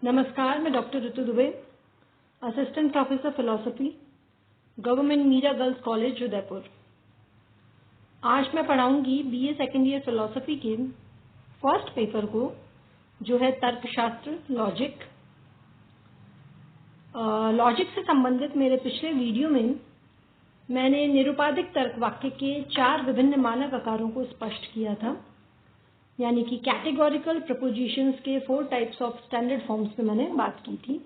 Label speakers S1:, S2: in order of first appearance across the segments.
S1: नमस्कार, मैं doctor Ritu Dubey, assistant professor philosophy, government Meera girls college Udaipur. आज मैं पढ़ाऊंगी बीए सेकेंड ईयर फिलॉसफी के फर्स्ट पेपर को, जो है तर्कशास्त्र लॉजिक। लॉजिक से संबंधित मेरे पिछले वीडियो में मैंने निरुपाधिक तर्क वाक्य के 4 विभिन्न मानक आकारों को स्पष्ट किया था, यानी कि कैटेगोरिकल प्रपोजिशंस के 4 टाइप्स ऑफ स्टैंडर्ड फॉर्म्स पे मैंने बात की थी।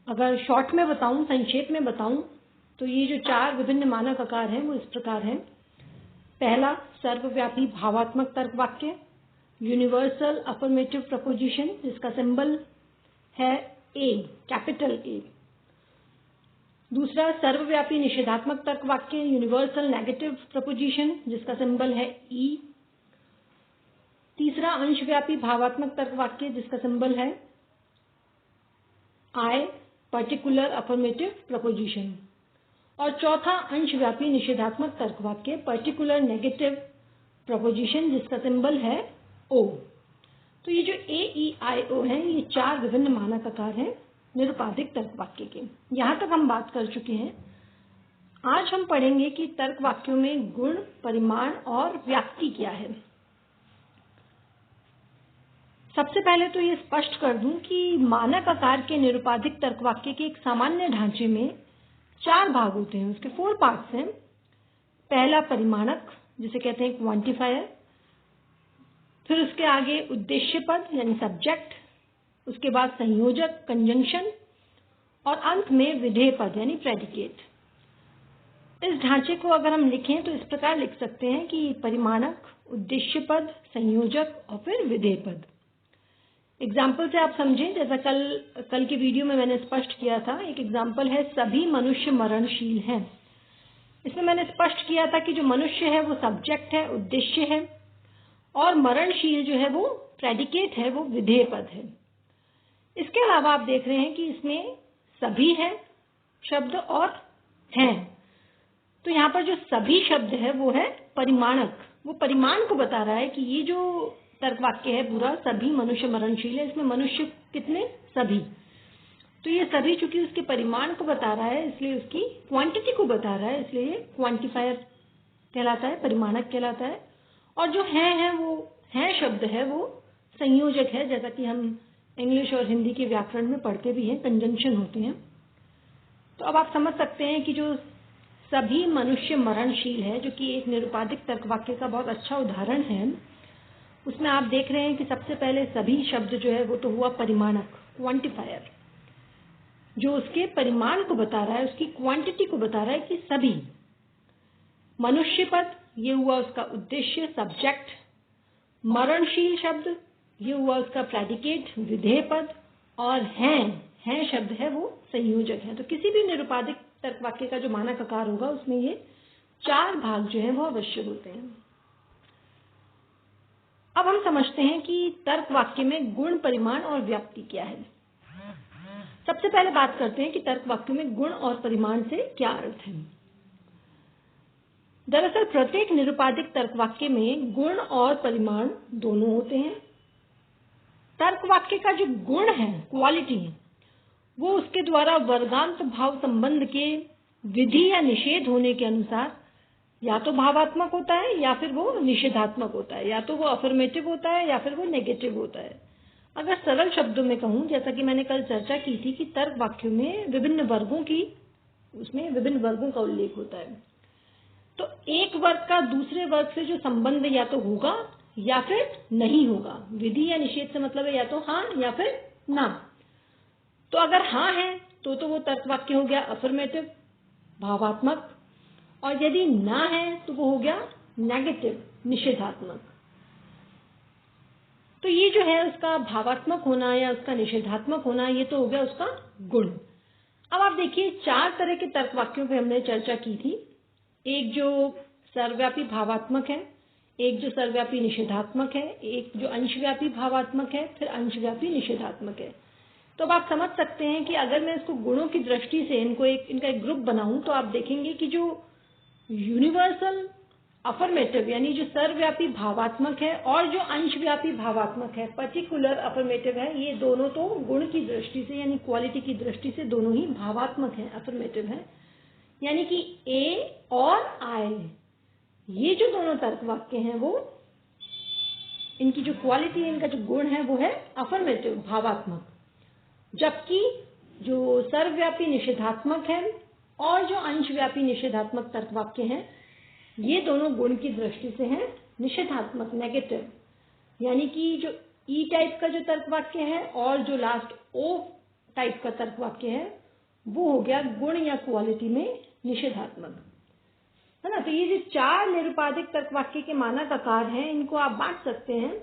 S1: अगर शॉर्ट में बताऊं, संक्षेप में बताऊं, तो ये जो 4 विभिन्न मानक आकार हैं वो इस प्रकार हैं। पहला, सर्वव्यापी भावात्मक तर्क वाक्य, यूनिवर्सल अफर्मेटिव प्रपोजिशन, जिसका सिंबल है ए, कैपिटल ए। दूसरा, सर्वव्यापी निषेधात्मक तर्क वाक्य, यूनिवर्सल नेगेटिव प्रपोजिशन, जिसका सिंबल है ई। तीसरा, अंशव्यापी भावात्मक तर्क वाक्य, जिसका सिंबल है आई, पर्टिकुलर अफर्मेटिव प्रपोजिशन। और चौथा, अंशव्यापी निषेधात्मक तर्क वाक्य, पर्टिकुलर नेगेटिव प्रपोजिशन, जिसका सिंबल है ओ। तो ये जो ए, ई, आई, ओ हैं, ये 4 विभिन्न मानक आकार हैं निरुपाधिक तर्क वाक्य के। यहां तक हम बात कर चुके हैं। आज हम पढ़ेंगे कि तर्क वाक्यों में गुण, परिमाण और व्याप्ति क्या है। सबसे पहले तो ये स्पष्ट कर दूं कि मानक आकार के निरुपाधिक तर्क वाक्य के एक सामान्य ढांचे में 4 भाग होते हैं, उसके 4 पार्ट्स हैं। पहला, परिमाणक, जिसे कहते हैं क्वांटिफायर। फिर उसके आगे उद्देश्य पद यानी सब्जेक्ट, उसके बाद संयोजक कंजंक्शन, और अंत में विधेय पद यानी प्रेडिकेट। इस ढांचे को अगर हम लिखें तो इस प्रकार लिख सकते हैं कि परिमाणक, उद्देश्य पद, संयोजक और फिर विधेय पद। एग्जाम्पल से आप समझें, जैसा कल के वीडियो में मैंने स्पष्ट किया था। एक एग्जाम्पल है, सभी मनुष्य मरणशील हैं। इसमें मैंने स्पष्ट किया था कि जो मनुष्य है वो सब्जेक्ट है, उद्देश्य है, और मरणशील जो है वो प्रेडिकेट है, वो विधेय पद है। इसके अलावा आप देख रहे हैं कि इसमें सभी है शब्द और हैं। तो यहाँ पर जो सभी शब्द है वो है परिमाणक। वो परिमाण को बता रहा है कि ये जो तर्क वाक्य है पूरा, सभी मनुष्य मरणशील है, इसमें मनुष्य कितने? सभी। तो ये सभी चूंकि उसके परिमाण को बता रहा है, इसलिए उसकी क्वांटिटी को बता रहा है, इसलिए ये क्वांटिफायर कहलाता है, परिमाणक कहलाता है। और जो है वो है शब्द है वो संयोजक है, जैसा कि हम इंग्लिश और हिंदी के व्याकरण में पढ़ते भी हैं, कंजंक्शन होते हैं। तो अब आप समझ सकते हैं कि जो सभी मनुष्य मरणशील है, जो कि एक निरुपाधिक तर्क वाक्य का बहुत अच्छा उदाहरण है, उसमें आप देख रहे हैं कि सबसे पहले सभी शब्द जो है वो तो हुआ परिमाणक, क्वांटिफायर, जो उसके परिमाण को बता रहा है, उसकी क्वांटिटी को बता रहा है कि सभी। मनुष्य पद, ये हुआ उसका उद्देश्य, सब्जेक्ट। मरणशील शब्द, ये हुआ उसका प्रेडिकेट, विधेय पद। और हैं शब्द है वो संयोजक है। तो किसी भी निरुपाधिक तर्क वाक्य का जो मानक आकार होगा उसमें ये 4 भाग जो है वो अवश्य होते हैं। अब हम समझते हैं कि तर्क वाक्य में गुण, परिमाण और व्याप्ति क्या है। सबसे पहले बात करते हैं कि तर्क वाक्य में गुण और परिमाण से क्या अर्थ है। दरअसल प्रत्येक निरुपाधिक तर्क वाक्य में गुण और परिमाण दोनों होते हैं। तर्क वाक्य का जो गुण है, क्वालिटी, वो उसके द्वारा वर्गांत भाव संबंध के विधि या निषेध होने के अनुसार या तो भावात्मक होता है या फिर वो निषेधात्मक होता है, या तो वो अफर्मेटिव होता है या फिर वो नेगेटिव होता है। अगर सरल शब्दों में कहूं, जैसा कि मैंने कल चर्चा की थी कि तर्क वाक्यों में विभिन्न वर्गों का उल्लेख होता है। तो एक वर्ग का दूसरे वर्ग से जो संबंध या तो होगा या फिर नहीं होगा। विधि या निषेध से मतलब है या तो हाँ या फिर ना। तो अगर हाँ है तो वो तर्क वाक्य हो गया अफर्मेटिव, भावात्मक, और यदि ना है तो वो हो गया नेगेटिव, निषेधात्मक। तो ये जो है उसका भावात्मक होना या उसका निषेधात्मक होना, ये तो हो गया उसका गुण। अब आप देखिए 4 तरह के तर्क वाक्यों पे हमने चर्चा की थी। एक जो सर्वव्यापी भावात्मक है, एक जो सर्वव्यापी निषेधात्मक है, एक जो अंशव्यापी भावात्मक है, फिर अंशव्यापी निषेधात्मक है। तो अब आप समझ सकते हैं कि अगर मैं इसको गुणों की दृष्टि से इनका एक ग्रुप बनाऊं, तो आप देखेंगे कि जो यूनिवर्सल अफर्मेटिव यानी जो सर्वव्यापी भावात्मक है और जो अंशव्यापी भावात्मक है, पर्टिकुलर अफर्मेटिव है, ये दोनों तो गुण की दृष्टि से यानी क्वालिटी की दृष्टि से दोनों ही भावात्मक है, अफर्मेटिव है। यानी कि ए और आई, ये जो दोनों तर्क वाक्य हैं वो इनकी जो क्वालिटी, इनका जो गुण है वो है अफर्मेटिव, भावात्मक। जबकि जो सर्वव्यापी निषेधात्मक है और जो अंशव्यापी निषेधात्मक तर्क वाक्य हैं, ये दोनों गुण की दृष्टि से हैं निषेधात्मक, नेगेटिव। यानी कि जो ई टाइप का जो तर्क वाक्य है और जो लास्ट ओ टाइप का तर्क वाक्य है वो हो गया गुण या क्वालिटी में निषेधात्मक, है ना। तो ये जो 4 निरुपाधिक तर्क वाक्य के मानक आकार हैं, इनको आप बांट सकते हैं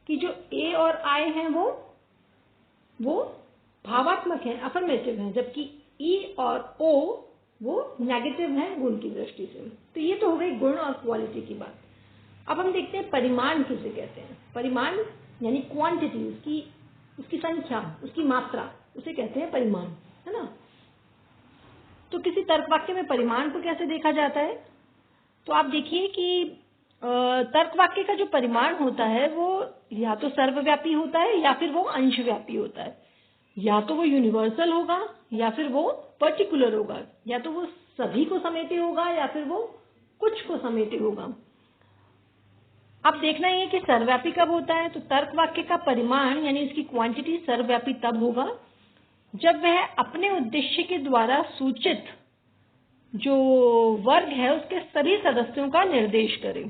S1: कि जो ए और आई हैं वो भावात्मक हैं, अफर्मेटिव हैं, जबकि ई और ओ वो नेगेटिव हैं गुण की दृष्टि से। तो ये तो हो गई गुण और क्वालिटी की बात। अब हम देखते हैं परिमाण किसे कहते हैं। परिमाण यानी क्वांटिटी, उसकी संख्या, उसकी मात्रा, उसे कहते हैं परिमाण, है ना। तो किसी तर्क वाक्य में परिमाण को कैसे देखा जाता है? तो आप देखिए कि तर्क वाक्य का जो परिमाण होता है वो या तो सर्वव्यापी होता है या फिर वो अंशव्यापी होता है। या तो वो यूनिवर्सल होगा या फिर वो पर्टिकुलर होगा, या तो वो सभी को समेटे होगा या फिर वो कुछ को समेटे होगा। अब देखना ये कि सर्वव्यापी कब होता है। तो तर्क वाक्य का परिमाण यानी इसकी क्वांटिटी सर्वव्यापी तब होगा जब वह अपने उद्देश्य के द्वारा सूचित जो वर्ग है उसके सभी सदस्यों का निर्देश करे।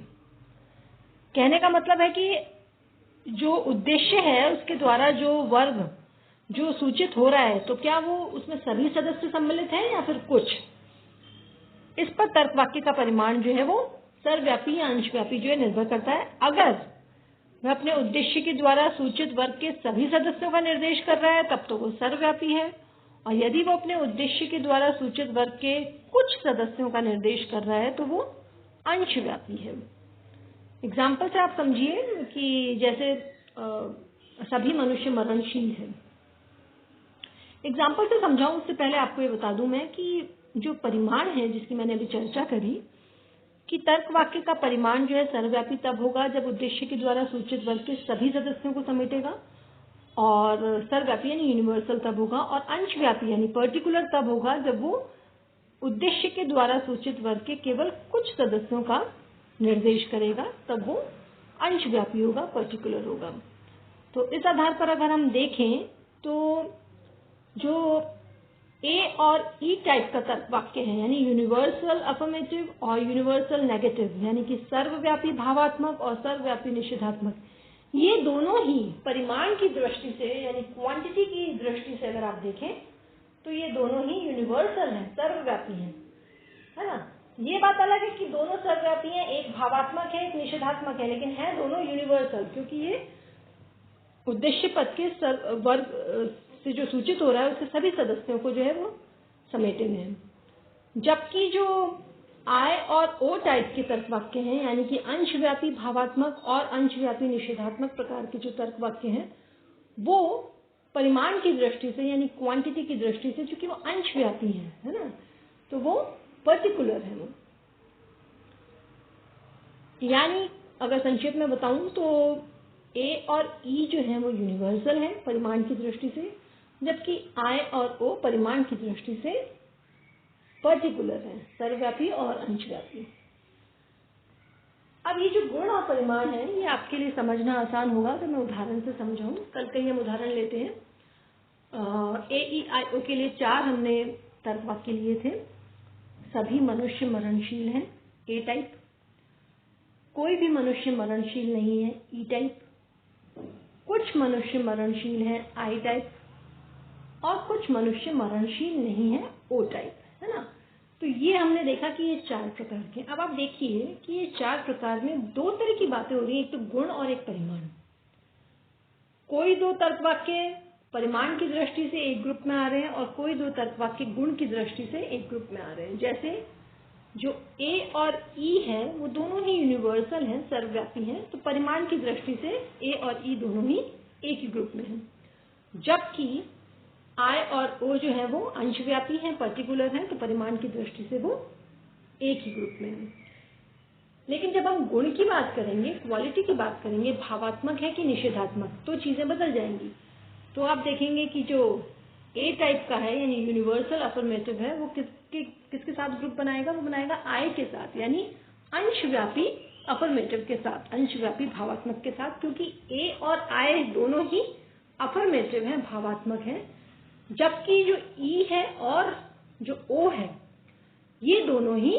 S1: कहने का मतलब है कि जो उद्देश्य है उसके द्वारा जो वर्ग जो सूचित हो रहा है, तो क्या वो उसमें सभी सदस्य सम्मिलित हैं या फिर कुछ। इस पर तर्क वाक्य का परिमाण जो है वो सर्वव्यापी या अंशव्यापी जो है निर्भर करता है। अगर वह अपने उद्देश्य के द्वारा सूचित वर्ग के सभी सदस्यों का निर्देश कर रहा है तब तो वो सर्वव्यापी है, और यदि वो अपने उद्देश्य के द्वारा सूचित वर्ग के कुछ सदस्यों का निर्देश कर रहा है तो वो अंशव्यापी है। एग्जाम्पल से आप समझिए कि जैसे सभी मनुष्य मरणशील है। एग्जाम्पल से समझाऊं उससे पहले आपको ये बता दूं मैं कि जो परिमाण है जिसकी मैंने अभी चर्चा करी कि तर्क वाक्य का परिमाण जो है सर्वव्यापी तब होगा जब उद्देश्य के द्वारा सूचित वर्ग के सभी सदस्यों को समेटेगा, और सर्वव्यापी यानी यूनिवर्सल तब होगा, और अंशव्यापी यानी पर्टिकुलर तब होगा जब वो उद्देश्य के द्वारा सूचित वर्ग के केवल कुछ सदस्यों का निर्देश करेगा, तब वो अंशव्यापी होगा, पर्टिकुलर होगा। तो इस आधार पर अगर हम देखें तो जो ए और ई टाइप का तर्क वाक्य है यानी यूनिवर्सल अफर्मेटिव और यूनिवर्सल नेगेटिव, यानी कि सर्वव्यापी भावात्मक और सर्वव्यापी निषेधात्मक, ये दोनों ही परिमाण की दृष्टि से यानी क्वांटिटी की दृष्टि से अगर आप देखें तो ये दोनों ही यूनिवर्सल हैं, सर्वव्यापी हैं, है ना। ये बात अलग है कि दोनों सर्वव्यापी हैं, एक भावात्मक है एक निषेधात्मक है, लेकिन है दोनों यूनिवर्सल, क्योंकि ये उद्देश्य पद के वर्ग से जो सूचित हो रहा है उसके सभी सदस्यों को जो है वो समेटे हुए हैं। जबकि जो आई और ओ टाइप के तर्क वाक्य हैं यानी कि अंशव्यापी भावात्मक और अंशव्यापी निषेधात्मक प्रकार के जो तर्क वाक्य हैं वो परिमाण की दृष्टि से यानी क्वांटिटी की दृष्टि से, चूंकि वो अंशव्यापी है ना, तो वो पर्टिकुलर है। वो यानी अगर संक्षेप में बताऊं तो ए और ई जो है वो यूनिवर्सल है परिमाण की दृष्टि से, जबकि आई और ओ परिमाण की दृष्टि से पर्टिकुलर है, सर्वव्यापी और अंशव्यापी। अब ये जो गुण और परिमाण है ये आपके लिए समझना आसान होगा तो मैं उदाहरण से समझाऊं। कल कहीं हम उदाहरण लेते हैं। ए ई आई ओ के लिए 4 हमने तर्क वाक्य लिए थे। सभी मनुष्य मरणशील हैं, ए टाइप। कोई भी मनुष्य मरणशील नहीं है, ई टाइप। कुछ मनुष्य मरणशील हैं, आई टाइप, और कुछ मनुष्य मरणशील नहीं है, ओ टाइप, है ना। तो ये हमने देखा कि ये 4 प्रकार के। अब आप देखिए कि ये 4 प्रकार में 2 तरह की बातें हो रही हैं, एक तो गुण और एक परिमाण। कोई 2 तर्क वाक्य परिमाण की दृष्टि से एक ग्रुप में आ रहे हैं और कोई 2 तर्क वाक्य गुण की दृष्टि से एक ग्रुप में आ रहे हैं। जैसे जो ए और ई है वो दोनों ही यूनिवर्सल हैं, सर्वव्यापी हैं, तो परिमाण की दृष्टि से ए और ई दोनों ही एक ही ग्रुप में हैं। जबकि आई और ओ जो है वो अंशव्यापी हैं, पर्टिकुलर हैं, तो परिमाण की दृष्टि से वो एक ही ग्रुप में हैं। लेकिन जब हम गुण की बात करेंगे, क्वालिटी की बात करेंगे, भावात्मक है कि निषेधात्मक, तो चीजें बदल जाएंगी। तो आप देखेंगे कि जो ए टाइप का है यानी यूनिवर्सल अफर्मेटिव है, वो किसके साथ ग्रुप बनाएगा? वो बनाएगा आई के साथ, यानी अंशव्यापी अफर्मेटिव के साथ, अंशव्यापी भावात्मक के साथ, क्योंकि ए और आई दोनों ही अफर्मेटिव है, भावात्मक है। जबकि जो ई है और जो ओ है, ये दोनों ही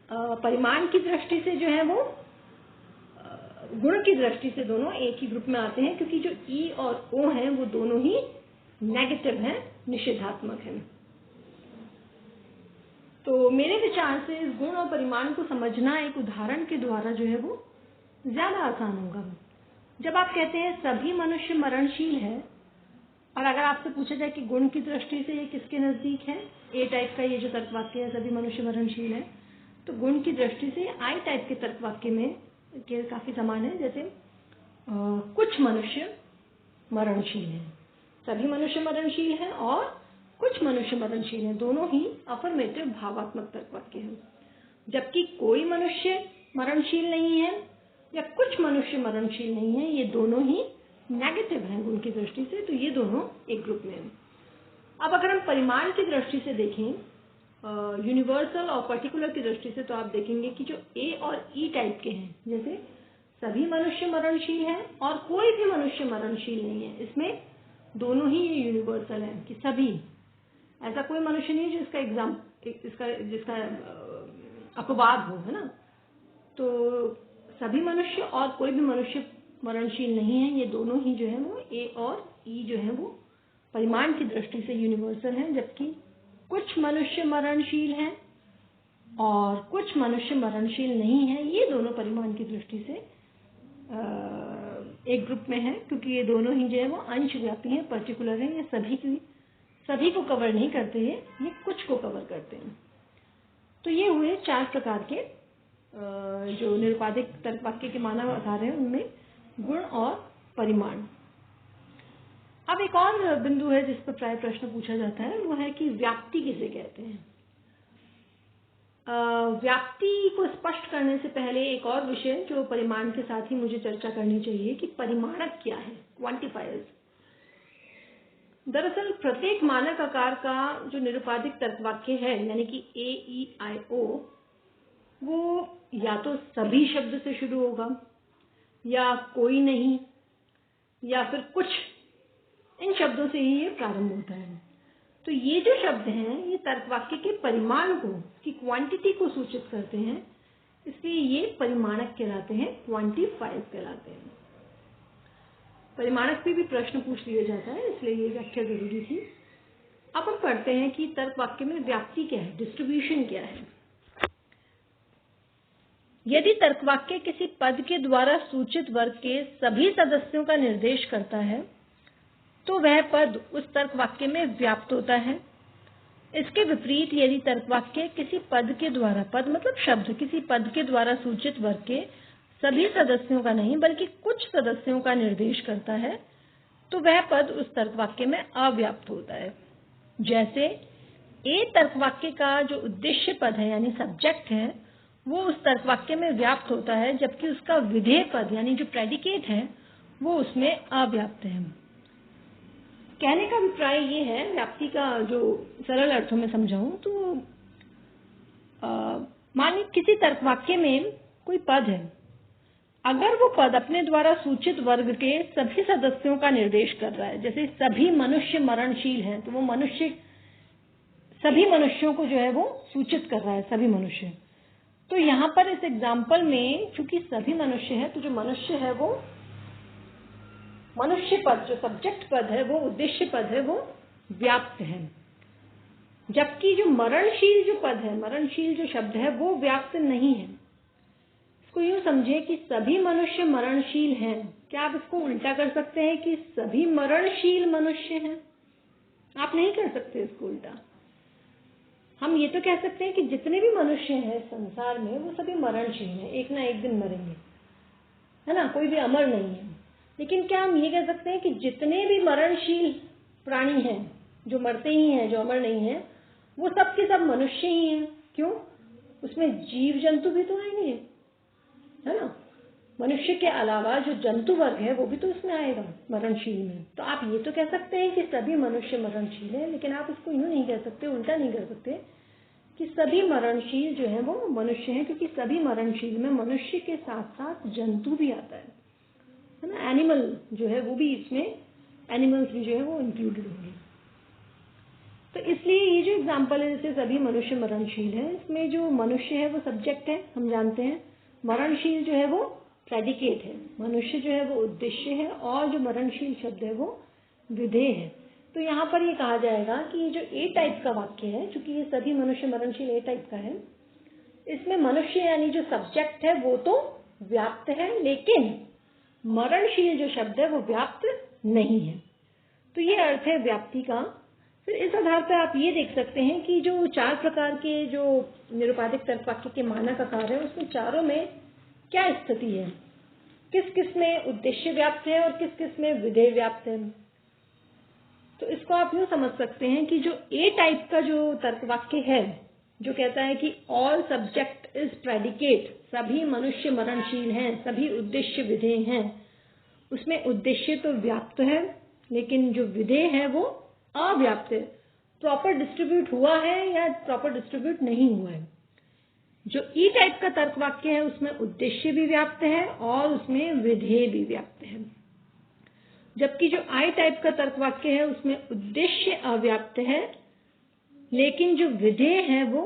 S1: परिमाण की दृष्टि से जो है वो गुण की दृष्टि से दोनों एक ही ग्रुप में आते हैं, क्योंकि जो ई और ओ हैं वो दोनों ही नेगेटिव हैं, निषेधात्मक हैं। तो मेरे विचार से इस गुण और परिमाण को समझना एक उदाहरण के द्वारा जो है वो ज्यादा आसान होगा। जब आप कहते हैं सभी मनुष्य मरणशील है, और अगर आपसे पूछा जाए कि गुण की दृष्टि से ये किसके नजदीक है, ए टाइप का ये जो तर्कवाक्य है सभी मनुष्य मरणशील है, तो गुण की दृष्टि से आई टाइप के तर्कवाक्य में के काफी समान है। जैसे कुछ मनुष्य मरणशील है, सभी मनुष्य मरणशील है और कुछ मनुष्य मरणशील है, दोनों ही अफर्मेटिव भावात्मक तर्कवाक्य हैं। जबकि कोई मनुष्य मरणशील नहीं है या कुछ मनुष्य मरणशील नहीं है, ये दोनों ही नेगेटिव हैं गुण की दृष्टि से, तो ये दोनों एक ग्रुप में हैं। अब अगर हम परिमाण की दृष्टि से देखें, यूनिवर्सल और पर्टिकुलर की दृष्टि से, तो आप देखेंगे कि जो ए और ई टाइप के हैं, जैसे सभी मनुष्य मरणशील हैं और कोई भी मनुष्य मरणशील नहीं है, इसमें दोनों ही ये यूनिवर्सल है कि सभी, ऐसा कोई मनुष्य नहीं है जो जिसका अपवाद हो, है ना। तो सभी मनुष्य और कोई भी मनुष्य मरणशील नहीं है, ये दोनों ही जो है वो ए और ई जो है वो परिमाण की दृष्टि से यूनिवर्सल हैं। जबकि कुछ मनुष्य मरणशील हैं और कुछ मनुष्य मरणशील नहीं है, ये दोनों परिमाण की दृष्टि से एक ग्रुप में है, क्योंकि ये दोनों ही जो है वो अंशव्यापी हैं, पर्टिकुलर हैं। ये सभी को कवर नहीं करते हैं, ये कुछ को कवर करते हैं। तो ये हुए 4 प्रकार के जो निरुपाधिक तर्कवाक्य के मानव आधार हैं, उनमें गुण और परिमाण। अब एक और बिंदु है जिस पर प्राय प्रश्न पूछा जाता है, वो है कि व्याप्ति किसे कहते हैं। व्याप्ति को स्पष्ट करने से पहले एक और विषय जो परिमाण के साथ ही मुझे चर्चा करनी चाहिए कि परिमाणक क्या है, क्वांटिफायर्स। दरअसल प्रत्येक मानक आकार का जो निरुपाधिक तर्कवाक्य है, यानी कि ए ई आई ओ, वो या तो सभी शब्द से शुरू होगा, या कोई नहीं, या फिर कुछ, इन शब्दों से ही ये प्रारंभ होता है। तो ये जो शब्द हैं, ये तर्कवाक्य के परिमाण को, की क्वांटिटी को सूचित करते हैं, इसलिए ये परिमाणक कहलाते हैं, क्वांटिफायर्स कहलाते हैं। परिमाणक पे भी प्रश्न पूछ लिया जाता है, इसलिए ये व्याख्या जरूरी थी। अब हम पढ़ते हैं कि तर्कवाक्य में व्याप्ति क्या है, डिस्ट्रीब्यूशन क्या है। यदि तर्कवाक्य किसी पद के द्वारा सूचित वर्ग के सभी सदस्यों का निर्देश करता है, तो वह पद उस तर्कवाक्य में व्याप्त होता है। इसके विपरीत यदि तर्कवाक्य किसी पद के द्वारा, पद मतलब शब्द, किसी पद के द्वारा सूचित वर्ग के सभी सदस्यों का नहीं बल्कि कुछ सदस्यों का निर्देश करता है, तो वह पद उस तर्कवाक्य में अव्याप्त होता है। जैसे ए तर्कवाक्य का जो उद्देश्य पद है यानी सब्जेक्ट है, वो उस तर्कवाक्य में व्याप्त होता है, जबकि उसका विधेय पद यानी जो प्रेडिकेट है वो उसमें अव्याप्त है। कहने का अभिप्राय ये है, व्याप्ति का जो सरल अर्थों में समझाऊं तो मानिए किसी तर्कवाक्य में कोई पद है, अगर वो पद अपने द्वारा सूचित वर्ग के सभी सदस्यों का निर्देश कर रहा है, जैसे सभी मनुष्य मरणशील हैं, तो वो मनुष्य सभी मनुष्यों को जो है वो सूचित कर रहा है, सभी मनुष्य। तो यहाँ पर इस एग्जाम्पल में चूंकि सभी मनुष्य है, तो जो मनुष्य है वो मनुष्य पद, जो सब्जेक्ट पद है, वो उद्देश्य पद है, वो व्याप्त है। जबकि जो मरणशील जो पद है, मरणशील जो शब्द है, वो व्याप्त नहीं है। इसको यूं समझे कि सभी मनुष्य मरणशील हैं। क्या आप इसको उल्टा कर सकते हैं कि सभी मरणशील मनुष्य हैं? आप नहीं कर सकते इसको उल्टा। हम ये तो कह सकते हैं कि जितने भी मनुष्य हैं संसार में, वो सभी मरणशील हैं, एक ना एक दिन मरेंगे, है ना, कोई भी अमर नहीं है। लेकिन क्या हम ये कह सकते हैं कि जितने भी मरणशील प्राणी हैं, जो मरते ही हैं, जो अमर नहीं है, वो सब के सब मनुष्य ही हैं? क्यों? उसमें जीव जंतु भी तो आएंगे, है ना। मनुष्य के अलावा जो जंतु वर्ग है वो भी तो उसमें आएगा मरणशील में। तो आप ये तो कह सकते हैं कि सभी मनुष्य मरणशील है, लेकिन आप इसको यूं नहीं कह सकते, उल्टा नहीं कर सकते कि सभी मरणशील जो है वो मनुष्य हैं, क्योंकि सभी मरणशील में मनुष्य के साथ साथ जंतु भी आता है ना। एनिमल जो है वो भी, इसमें एनिमल्स भी जो है वो इंक्लूडेड होंगे। तो इसलिए ये जो एग्जाम्पल है, जैसे सभी मनुष्य मरणशील है, इसमें जो मनुष्य है वो सब्जेक्ट है, हम जानते हैं। मरणशील जो है वो प्रेडिकेट है, मनुष्य जो है वो उद्देश्य है, और जो मरणशील शब्द है वो विधेय है। तो यहाँ पर ये कहा जाएगा कि ये जो ए टाइप का वाक्य है, चूंकि ये सभी मनुष्य मरणशील ए टाइप का है, इसमें मनुष्य यानी जो सब्जेक्ट है वो तो व्याप्त है, लेकिन मरणशील जो शब्द है वो व्याप्त नहीं है। तो ये अर्थ है व्याप्ति का। फिर इस आधार पर आप ये देख सकते हैं कि जो 4 प्रकार के जो निरुपाधिक तर्क वाक्य के मानक आकार है, उसमें चारों में क्या स्थिति है, किस किस में उद्देश्य व्याप्त है और किस किस में विधेय व्याप्त है। तो इसको आप यूं समझ सकते हैं कि जो ए टाइप का जो तर्क वाक्य है, जो कहता है कि ऑल सब्जेक्ट इज प्रेडिकेट, सभी मनुष्य मरणशील हैं, सभी उद्देश्य विधेय हैं, उसमें उद्देश्य तो व्याप्त है, लेकिन जो विधेय है वो अव्याप्त है, प्रॉपर डिस्ट्रीब्यूट हुआ है या प्रॉपर डिस्ट्रीब्यूट नहीं हुआ है। जो ई टाइप का तर्क वाक्य है उसमें उद्देश्य भी व्याप्त है और उसमें विधेय भी व्याप्त है, जबकि जो आई टाइप का तर्क वाक्य है उसमें उद्देश्य अव्याप्त है, लेकिन जो विधेय है वो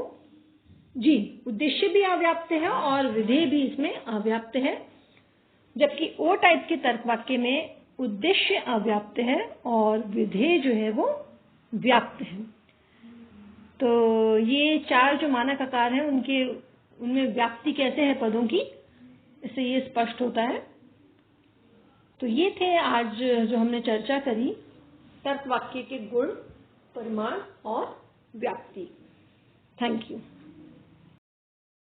S1: उद्देश्य भी अव्याप्त है और विधेय भी इसमें अव्याप्त है, जबकि ओ टाइप के तर्क वाक्य में उद्देश्य अव्याप्त है और विधेय जो है वो व्याप्त है। तो ये 4 जो मानक आकार हैं उनमें व्याप्ति कैसे है पदों की, इससे ये स्पष्ट होता है। तो ये थे आज जो हमने चर्चा करी, तर्क वाक्य के गुण, परिमाण और व्याप्ति। Thank you.